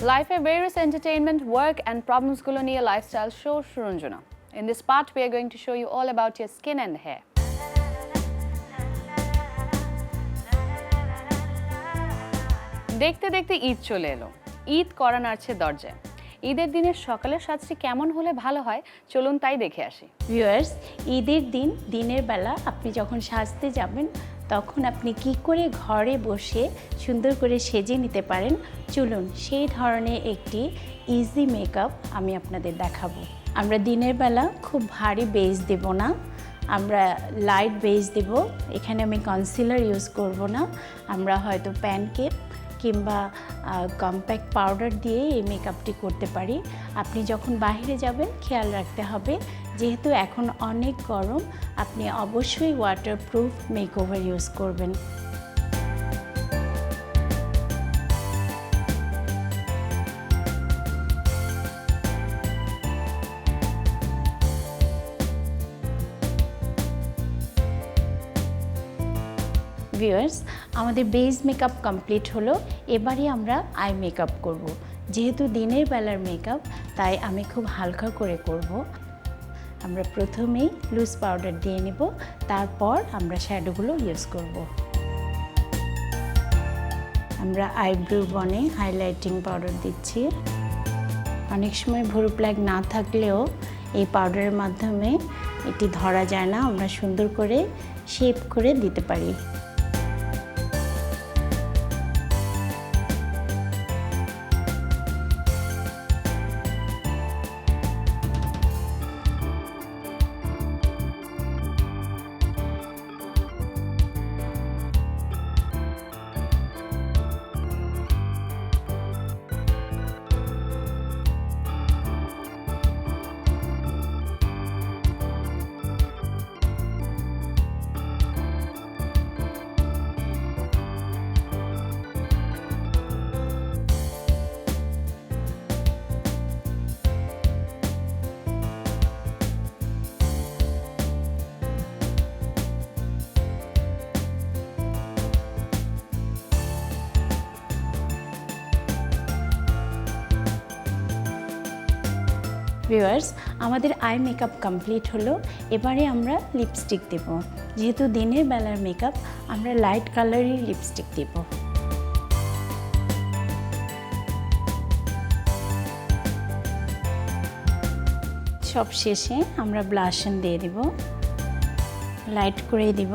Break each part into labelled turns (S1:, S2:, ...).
S1: Life e various entertainment, work and problems gulo niye lifestyle show Shurunjuna. In this part, we are going to show you all about your skin and hair. দেখতে দেখতে ঈদ চলে এলো। ঈদ করা নাড়ছে দরজায়। ঈদের দিনের সকালের সাজটি কেমন হলে ভালো হয় চলুন তাই দেখে আসি।
S2: ভিউয়ার্স, ঈদের দিন দিনের বেলা আপনি যখন সাজতে যাবেন তখন আপনি কি করে ঘরে বসে সুন্দর করে সেজে নিতে পারেন চলুন সেই ধরনের একটি ইজি মেকআপ আমি আপনাদের দেখাবো। আমরা দিনের বেলা খুব ভারী বেস দেব না, আমরা লাইট বেস দেব। এখানে আমি কনসিলার ইউজ করব না, আমরা হয়তো প্যানকেক কিংবা কম্প্যাক্ট পাউডার দিয়ে এই মেকআপটি করতে পারি। আপনি যখন বাইরে যাবেন খেয়াল রাখতে হবে, যেহেতু এখন অনেক গরম, আপনি অবশ্যই ওয়াটারপ্রুফ মেকওভার ইউজ করবেন। ভিউয়ার্স, আমাদের বেস মেকআপ কমপ্লিট হলো। এবারে আমরা আই মেকআপ করব। যেহেতু দিনের বেলার মেকআপ তাই আমি খুব হালকা করে করব। আমরা প্রথমেই লুজ পাউডার দিয়ে নেব, তারপর আমরা শ্যাডোগুলো ইউজ করব। আমরা আইব্রো বনে হাইলাইটিং পাউডার দিচ্ছি। অনেক সময় ভুরু প্লাগ না থাকলেও এই পাউডারের মাধ্যমে এটি ধরা যায় না, আমরা সুন্দর করে শেপ করে দিতে পারি। ভিউয়ার্স, আমাদের আই মেকআপ কমপ্লিট হলো। এবারে আমরা লিপস্টিক দেব। যেহেতু দিনের বেলার মেকআপ, আমরা লাইট কালারের লিপস্টিক দেব। সব শেষে আমরা ব্লাশন দিয়ে দেব, লাইট করে দেব।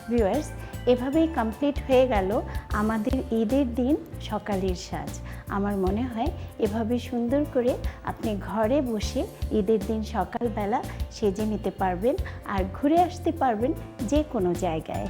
S2: ভিউয়ার্স, এভাবেই কমপ্লিট হয়ে গেল আমাদের ঈদের দিন সকালের সাজ। আমার মনে হয় এভাবে সুন্দর করে আপনি ঘরে বসে ঈদের দিন সকালবেলা সেজে নিতে পারবেন আর ঘুরে আসতে পারবেন যে কোনো জায়গায়।